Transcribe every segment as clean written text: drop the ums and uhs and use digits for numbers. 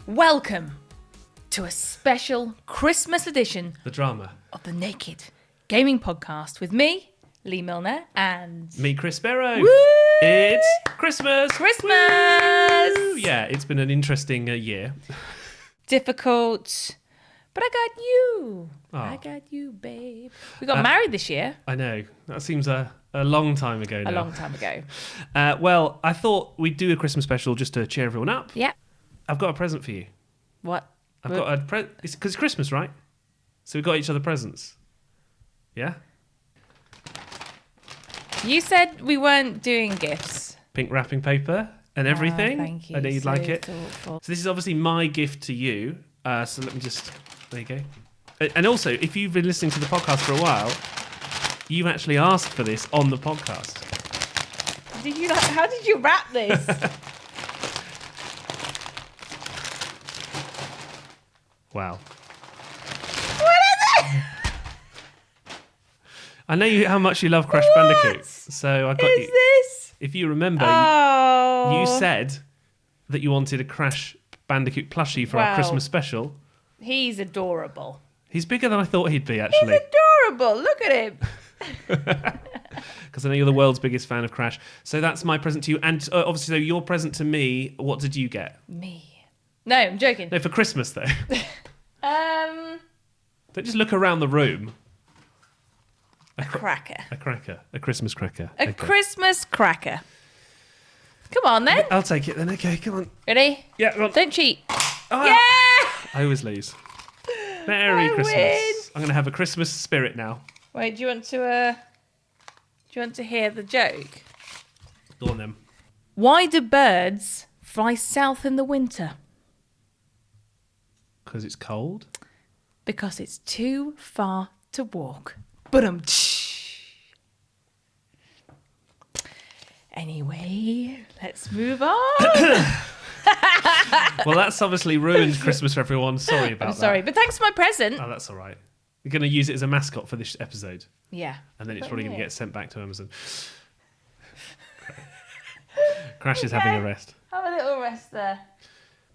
Welcome to a special Christmas edition The drama. of the Naked Gaming Podcast with me, Leigh Milner, and... Me, Chris Berrow. Woo! It's Christmas! Christmas! Woo! Yeah, it's been an interesting year. Difficult, but I got you. Oh. I got you, babe. We got married this year. I know. That seems a long time ago now. A long time ago. Well, I thought we'd do a Christmas special just to cheer everyone up. Yeah. I've got a present for you. What? I've got a because it's Christmas, right? So we got each other presents. Yeah? You said we weren't doing gifts. Pink wrapping paper and everything. Thank you. I know you'd So like it. thoughtful. So this is obviously my gift to you. So let me just... There you go. And also, if you've been listening to the podcast for a while, you've actually asked for this on the podcast. How did you wrap this? Wow. What is it? I know how much you love Crash Bandicoot. So I got Is you. this? If you remember, Oh. you said that you wanted a Crash Bandicoot plushie for our Wow. Christmas special. He's adorable. He's bigger than I thought he'd be, He's actually. adorable. Look at him. Because I know you're the world's biggest fan of Crash. So that's my present to you. And obviously, so your present to me, what did you get? Me. No, I'm joking. No, for Christmas, though. Um, Don't just look around the room. a cracker. A cracker. A Christmas cracker. A Okay. Christmas cracker. Come on, then. I'll take it then. Okay, come on. Ready? Yeah, come on. Don't cheat. Ah! Yeah! I always lose. Merry I Christmas. win. I'm going to have a Christmas spirit now. Wait, do you want to hear the joke? Go on then. Why do birds fly south in the winter? Because it's cold. Because it's too far to walk. Ba-dum. Anyway, let's move on. Well, that's obviously ruined Christmas for everyone. Sorry about I'm sorry, but thanks for my present. that. Oh, that's all right. We're going to use it as a mascot for this episode. Yeah. And then it's Put probably it going to here. get sent back to Amazon. Crash is having a rest. Have a little rest there.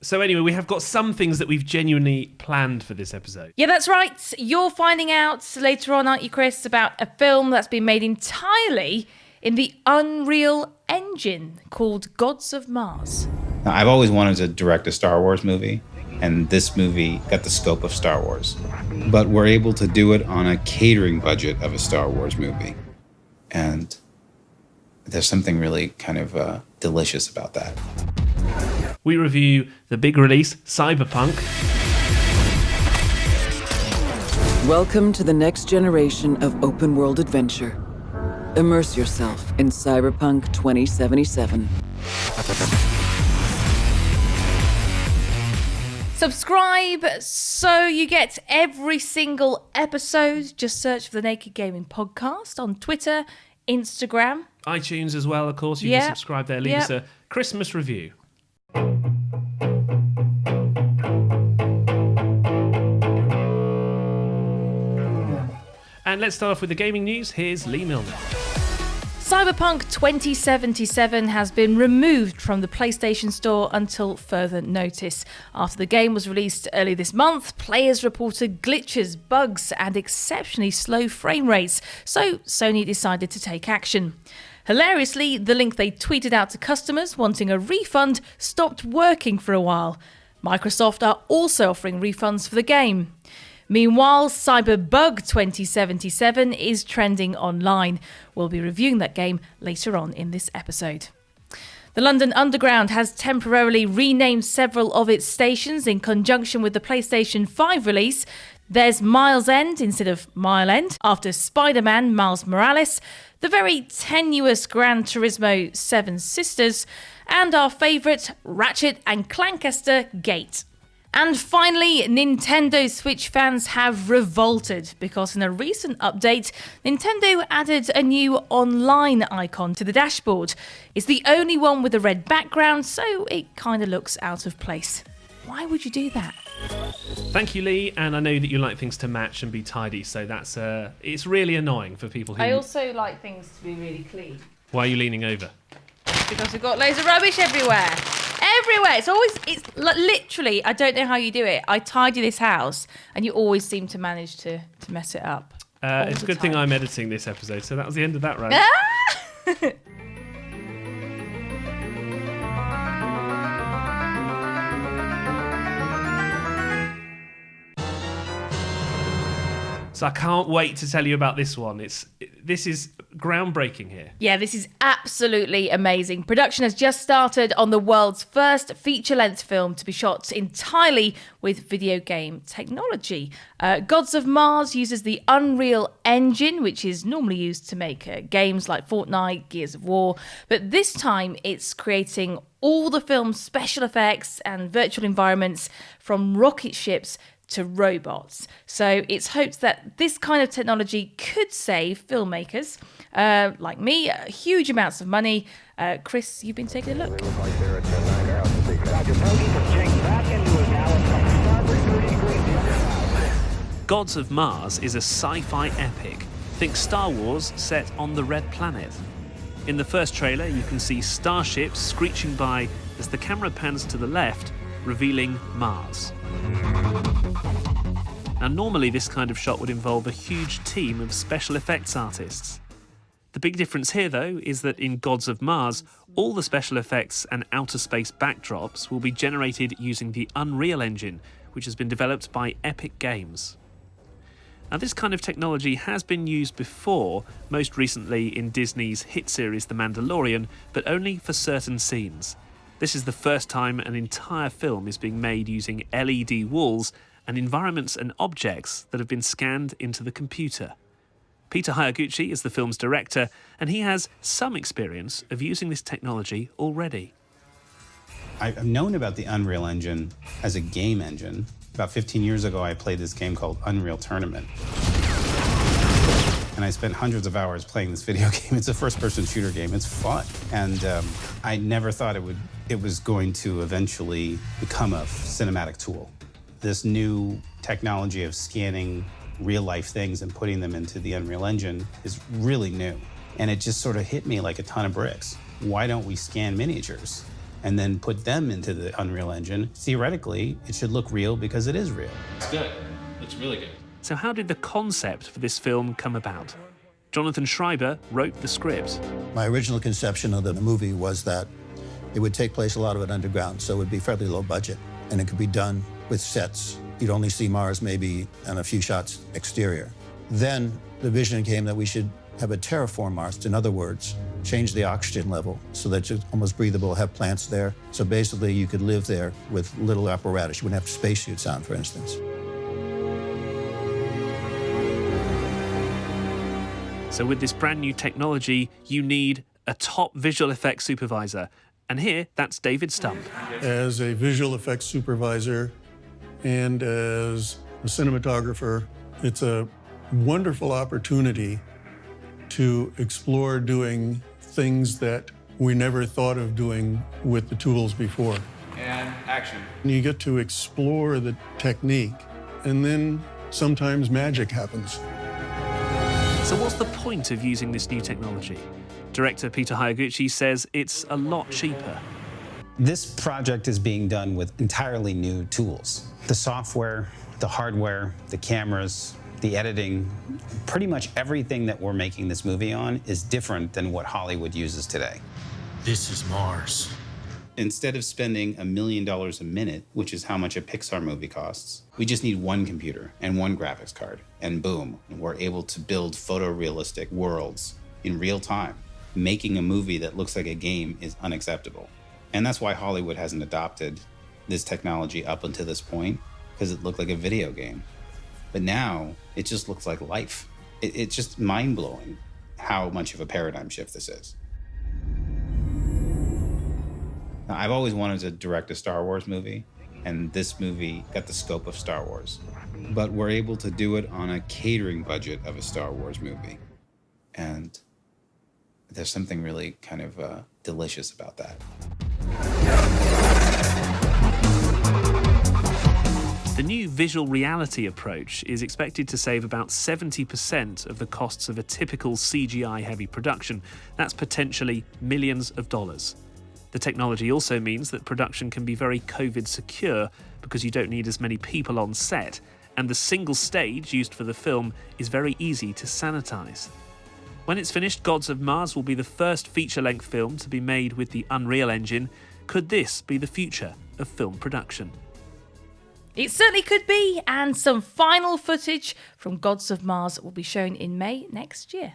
So anyway, we have got some things that we've genuinely planned for this episode. Yeah, that's right. You're finding out later on, aren't you, Chris, about a film that's been made entirely in the Unreal Engine called Gods of Mars. Now, I've always wanted to direct a Star Wars movie, and this movie got the scope of Star Wars. But we're able to do it on a catering budget of a Star Wars movie. And there's something really kind of delicious about that. We review the big release, Cyberpunk. Welcome to the next generation of open world adventure. Immerse yourself in Cyberpunk 2077. Subscribe so you get every single episode. Just search for the Naked Gaming Podcast on Twitter, Instagram. iTunes as well, of course. You Yeah. can subscribe there. Leave us a Christmas review. And let's start off with the gaming news. Here's Leigh Milner. Cyberpunk 2077 has been removed from the PlayStation Store until further notice. After the game was released early this month, players reported glitches, bugs, and exceptionally slow frame rates, so Sony decided to take action. Hilariously, the link they tweeted out to customers wanting a refund stopped working for a while. Microsoft are also offering refunds for the game. Meanwhile, Cyberbug 2077 is trending online. We'll be reviewing that game later on in this episode. The London Underground has temporarily renamed several of its stations in conjunction with the PlayStation 5 release. There's Miles End instead of Mile End after Spider-Man Miles Morales, the very tenuous Gran Turismo 7 Sisters, and our favourite Ratchet and Clancaster Gate. And finally, Nintendo Switch fans have revolted because in a recent update, Nintendo added a new online icon to the dashboard. It's the only one with a red background, so it kind of looks out of place. Why would you do that? Thank you, Leigh, and I know that you like things to match and be tidy, so that's it's really annoying for people who... I also like things to be really clean. Why are you leaning over? Because we've got loads of rubbish everywhere. everywhere. It's like, literally, I don't know how you do it. I tidy this house and you always seem to manage to mess it up. It's a good thing I'm editing this episode, so that was the end of that round. So I can't wait to tell you about this one. This is groundbreaking here. Yeah, this is absolutely amazing. Production has just started on the world's first feature-length film to be shot entirely with video game technology. Gods of Mars uses the Unreal Engine, which is normally used to make games like Fortnite, Gears of War, but this time it's creating all the film's special effects and virtual environments, from rocket ships to robots. So it's hoped that this kind of technology could save filmmakers like me huge amounts of money. Chris, you've been taking a look. Gods of Mars is a sci-fi epic. Think Star Wars set on the Red Planet. In the first trailer, you can see starships screeching by as the camera pans to the left, revealing Mars. Now, normally this kind of shot would involve a huge team of special effects artists. The big difference here, though, is that in Gods of Mars, all the special effects and outer space backdrops will be generated using the Unreal Engine, which has been developed by Epic Games. Now, this kind of technology has been used before, most recently in Disney's hit series The Mandalorian, but only for certain scenes. This is the first time an entire film is being made using LED walls and environments and objects that have been scanned into the computer. Peter Hayaguchi is the film's director, and he has some experience of using this technology already. I've known about the Unreal Engine as a game engine. About 15 years ago, I played this game called Unreal Tournament. And I spent hundreds of hours playing this video game. It's a first-person shooter game. It's fun. And I never thought it was going to eventually become a cinematic tool. This new technology of scanning real-life things and putting them into the Unreal Engine is really new. And it just sort of hit me like a ton of bricks. Why don't we scan miniatures and then put them into the Unreal Engine? Theoretically, it should look real because it is real. It's good. It's really good. So how did the concept for this film come about? Jonathan Schreiber wrote the script. My original conception of the movie was that it would take place, a lot of it underground, so it would be fairly low budget, and it could be done with sets. You'd only see Mars maybe and a few shots exterior. Then the vision came that we should have a terraform Mars. In other words, change the oxygen level so that it's almost breathable, have plants there. So basically you could live there with little apparatus. You wouldn't have spacesuits on, for instance. So with this brand new technology, you need a top visual effects supervisor. And here, that's David Stump. As a visual effects supervisor and as a cinematographer, it's a wonderful opportunity to explore doing things that we never thought of doing with the tools before. And action. You get to explore the technique, and then sometimes magic happens. So what's the point of using this new technology? Director Peter Hayaguchi says it's a lot cheaper. This project is being done with entirely new tools. The software, the hardware, the cameras, the editing, pretty much everything that we're making this movie on is different than what Hollywood uses today. This is Mars. Instead of spending $1 million a minute, which is how much a Pixar movie costs, we just need one computer and one graphics card, and boom, we're able to build photorealistic worlds in real time. Making a movie that looks like a game is unacceptable. And that's why Hollywood hasn't adopted this technology up until this point, because it looked like a video game. But now, it just looks like life. It's just mind-blowing how much of a paradigm shift this is. Now, I've always wanted to direct a Star Wars movie, and this movie got the scope of Star Wars. But we're able to do it on a catering budget of a Star Wars movie. And there's something really kind of delicious about that. The new visual reality approach is expected to save about 70% of the costs of a typical CGI-heavy production. That's potentially millions of dollars. The technology also means that production can be very COVID secure because you don't need as many people on set, and the single stage used for the film is very easy to sanitize. When it's finished, Gods of Mars will be the first feature-length film to be made with the Unreal Engine. Could this be the future of film production? It certainly could be, and some final footage from Gods of Mars will be shown in May next year.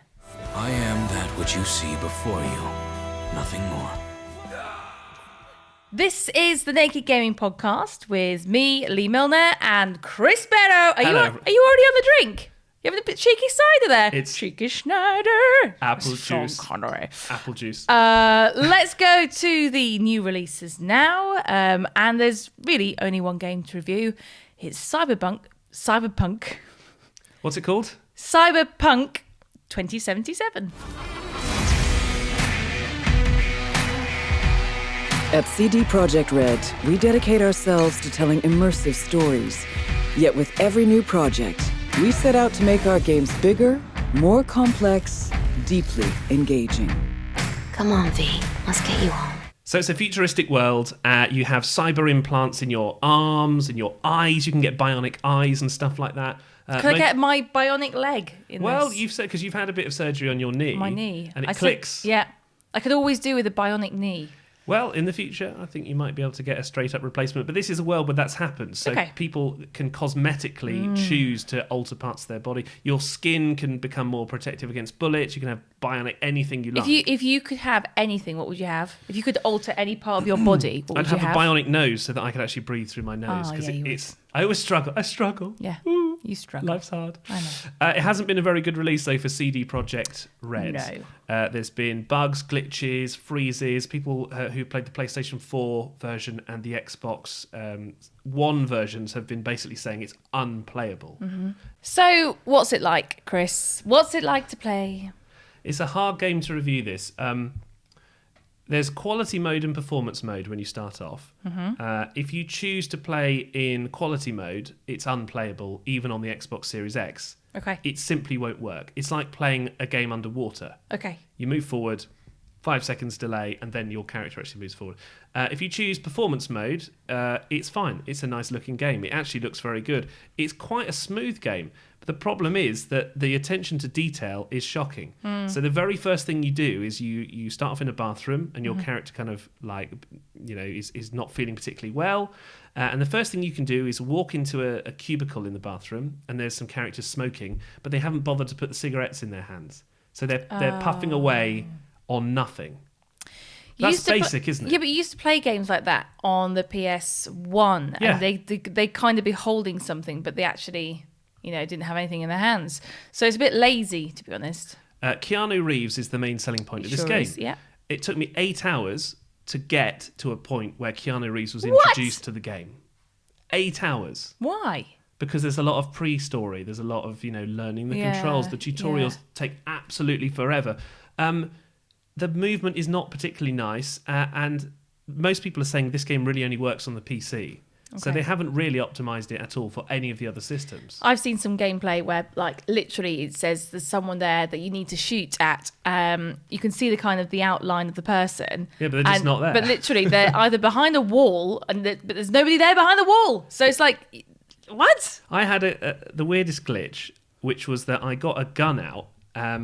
I am that which you see before you, nothing more. This is the Naked Gaming Podcast with me, Lee Milner, and Chris Berrow. Are you already on the drink? You having a bit cheeky cider there? It's cheeky Schneider. Apple Sean juice. Connery. Apple juice. Let's go to the new releases now. And there's really only one game to review. It's Cyberpunk. What's it called? Cyberpunk 2077. At CD Projekt Red, we dedicate ourselves to telling immersive stories. Yet with every new project, we set out to make our games bigger, more complex, deeply engaging. Come on, V. Let's get you home. So it's a futuristic world. You have cyber implants in your arms, in your eyes. You can get bionic eyes and stuff like that. Can I get my bionic leg in Well, this? you've said, because you've had a bit of surgery on your knee. My knee. And it I said- clicks. yeah. I could always do with a bionic knee. Well, in the future, I think you might be able to get a straight-up replacement. But this is a world where that's happened. So Okay. people can cosmetically choose to alter parts of their body. Your skin can become more protective against bullets. You can have bionic anything you like. If you could have anything, what would you have? If you could alter any part of your body, what would I'd you have have? a bionic nose so that I could actually breathe through my nose. Oh, yeah, you would. it's. I always struggle. I struggle. Yeah, Ooh, you struggle. life's hard. I know. It hasn't been a very good release, though, for CD Projekt Red. No. There's been bugs, glitches, freezes. People who played the PlayStation 4 version and the Xbox One versions have been basically saying it's unplayable. Mm-hmm. So, what's it like, Chris? What's it like to play? It's a hard game to review this. There's quality mode and performance mode when you start off. Mm-hmm. If you choose to play in quality mode, it's unplayable, even on the Xbox Series X. Okay. It simply won't work. It's like playing a game underwater. Okay. You move forward, 5 seconds delay, and then your character actually moves forward. If you choose performance mode, it's fine. It's a nice looking game. It actually looks very good. It's quite a smooth game. But the problem is that the attention to detail is shocking. So the very first thing you do is you start off in a bathroom, and your character kind of is not feeling particularly well. And the first thing you can do is walk into a cubicle in the bathroom, and there's some characters smoking, but they haven't bothered to put the cigarettes in their hands. So they're puffing away on nothing. That's basic, isn't it? Yeah, but you used to play games like that on the PS1, Yeah. and they kind of be holding something, but they actually, didn't have anything in their hands. So it's a bit lazy, to be honest. Keanu Reeves is the main selling point of this Sure game. is, yeah. It took me 8 hours to get to a point where Keanu Reeves was introduced to the game. 8 hours. Why? Because there's a lot of pre-story. There's a lot of, learning the Yeah, controls. The tutorials yeah. take absolutely forever. The movement is not particularly nice, and most people are saying this game really only works on the PC. So Okay. they haven't really optimized it at all for any of the other systems. I've seen some gameplay where, literally, it says there's someone there that you need to shoot at. You can see the outline of the person. Yeah, but they're just not there. But literally, they're either behind a wall, but there's nobody there behind the wall. So it's like, what? I had the weirdest glitch, which was that I got a gun out,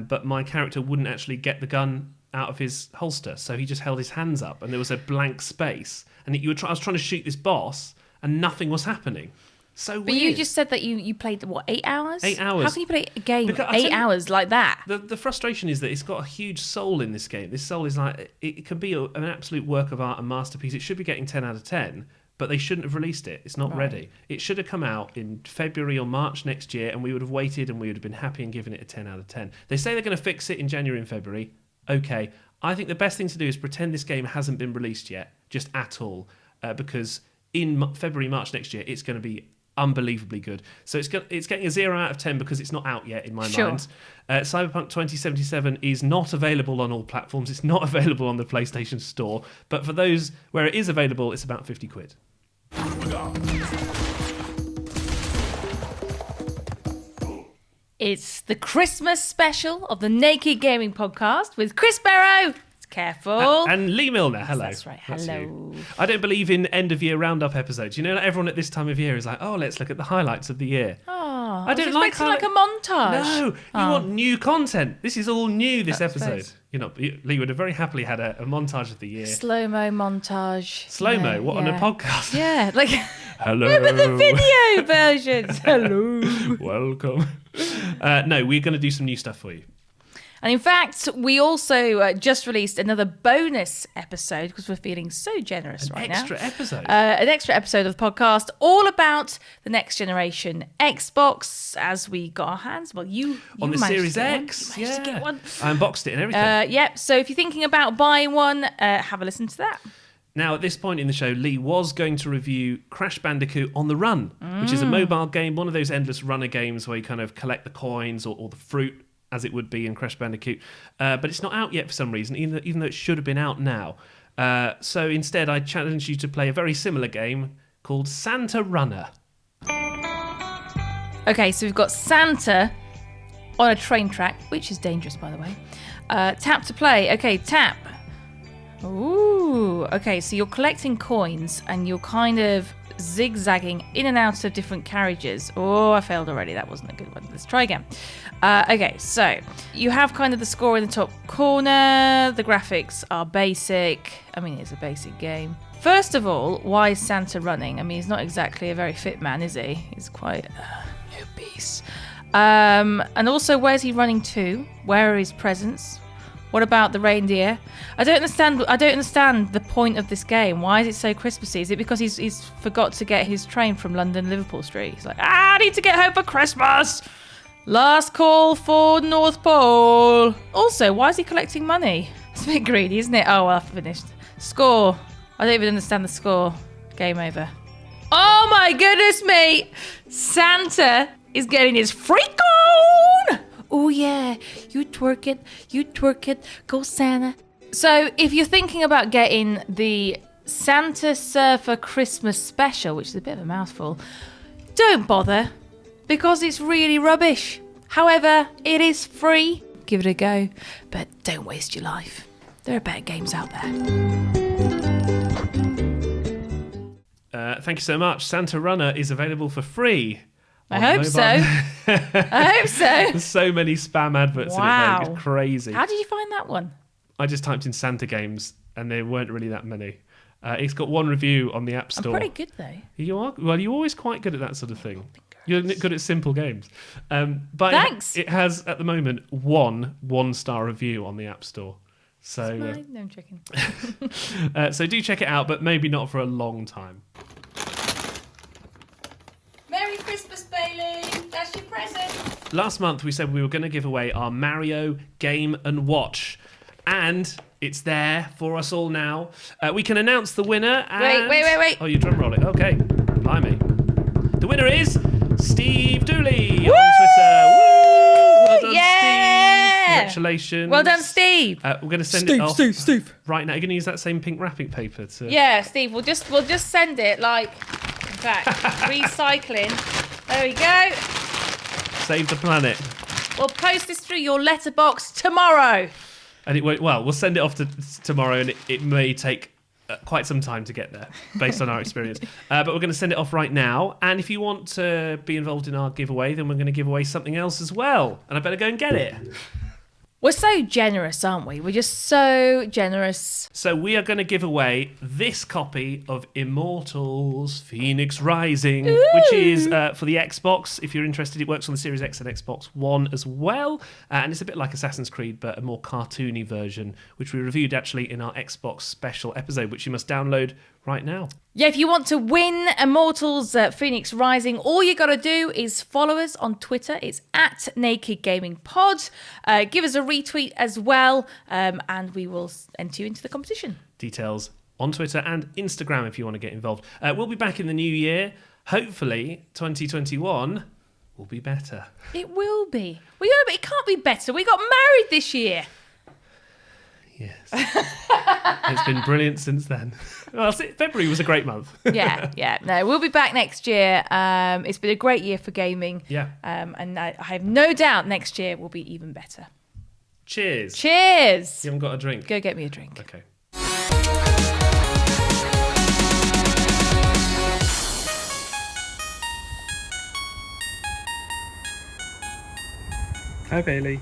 but my character wouldn't actually get the gun out of his holster, so he just held his hands up, and there was a blank space. And I was trying to shoot this boss, and nothing was happening. So weird. But you just said that you played, 8 hours? 8 hours. How can you play a game Because I'll 8 tell you- hours like that? The frustration is that it's got a huge soul in this game. This soul is it can be an absolute work of art, a masterpiece. It should be getting 10 out of 10, but they shouldn't have released it. It's not ready. It should have come out in February or March next year, and we would have waited, and we would have been happy and given it a 10 out of 10. They say they're going to fix it in January and February. Okay. I think the best thing to do is pretend this game hasn't been released yet, just at all, because in February, March next year, it's going to be unbelievably good. So it's getting a 0 out of 10 because it's not out yet in my mind. Cyberpunk 2077 is not available on all platforms. It's not available on the PlayStation Store. But for those where it is available, it's about 50 quid. It's the Christmas special of the Naked Gaming Podcast with Chris Berrow. Careful. And Lee Milner, hello. That's right, hello. You. I don't believe in end-of-year roundup episodes. You know, like everyone at this time of year is like, oh, let's look at the highlights of the year. Oh, I don't like like a montage. No, you want new content. This is all new, this episode. suppose. Lee would have very happily had a montage of the year. Slow-mo montage. Slow-mo? Yeah, what, on a podcast? Yeah, like... Hello. Remember the video versions? Hello. Welcome. No, we're going to do some new stuff for you. And in fact, we also just released another bonus episode because we're feeling so generous right now. An extra episode of the podcast all about the next generation Xbox as we got our hands. Well, you on the managed Series to get X. one. You managed to get one. I unboxed it and everything. Yep. So if you're thinking about buying one, have a listen to that. Now, at this point in the show, Lee was going to review Crash Bandicoot on the Run, which is a mobile game, one of those endless runner games where you kind of collect the coins or the fruit, as it would be in Crash Bandicoot. But it's not out yet for some reason, even though it should have been out now. So instead, I challenge you to play a very similar game called Santa Runner. Okay, so we've got Santa on a train track, which is dangerous, by the way. Tap to play. Okay, tap. Ooh, okay, so you're collecting coins and you're kind of zigzagging in and out of different carriages. Oh, I failed already. That wasn't a good one. Let's try again. Okay, so you have kind of the score in the top corner. The graphics are basic. I mean, it's a basic game. First of all, why is Santa running? I mean, he's not exactly a very fit man, is he? He's quite obese. And also, where's he running to? Where are his presents? What about the reindeer? I don't understand the point of this game. Why is it so Christmassy? Is it because he's forgot to get his train from London Liverpool Street? He's like, I need to get home for Christmas. Last call for North Pole. Also, why is he collecting money? It's a bit greedy, isn't it? Oh, well, I've finished. Score. I don't even understand the score. Game over. Oh my goodness me! Santa is getting his freak on! Oh yeah, you twerk it, go Santa. So if you're thinking about getting the Santa Surfer Christmas Special, which is a bit of a mouthful, don't bother, because it's really rubbish. However, it is free. Give it a go, but don't waste your life. There are better games out there. Thank you so much. Santa Runner is available for free. I hope so. I hope so. There's so many spam adverts in it, though. It's crazy. How did you find that one? I just typed in Santa games, and there weren't really that many. It's got one review on the App Store. I'm pretty good, though. You are? Well, you're always quite good at that sort of thing. You're good at simple games. But Thanks. It has, at the moment, one-star review on the App Store. So, no, I'm joking. So do check it out, but maybe not for a long time. Merry Christmas, Bailey. That's your present. Last month, we said we were going to give away our Mario Game & Watch. And it's there for us all now. We can announce the winner. And... Wait. Oh, you drum roll it. Okay. Blimey. The winner is Steve Dooley Woo! on Twitter. Woo! Well done, Yeah! Steve. Congratulations. Well done, Steve. We're going to send it off right now. You're going to use that same pink wrapping paper to... Yeah, Steve, we'll just send it like... In fact, recycling. There we go. Save the planet. We'll post this through your letterbox tomorrow. And it won't, well, we'll send it off tomorrow, and it may take quite some time to get there, based on our experience. But we're going to send it off right now. And if you want to be involved in our giveaway, then we're going to give away something else as well. And I better go and get it. We're so generous, aren't we? We're just so generous. So we are going to give away this copy of Immortals Phoenix Rising, which is for the Xbox. If you're interested, it works on the Series X and Xbox One as well. And it's a bit like Assassin's Creed, but a more cartoony version, which we reviewed actually in our Xbox special episode, which you must download right now. Yeah, if you want to win Immortals Phoenix Rising, all you got to do is follow us on Twitter. It's @NakedGamingPod. Give us a retweet as well, and we will enter you into the competition. Details on Twitter and Instagram if you want to get involved. We'll be back in the new year. Hopefully, 2021 will be better. It will be. It can't be better. We got married this year. Yes. It's been brilliant since then. Well, February was a great month. Yeah. No, we'll be back next year. It's been a great year for gaming. Yeah. And I have no doubt next year will be even better. Cheers. Cheers. You haven't got a drink? Go get me a drink. Okay. Hi, Bailey.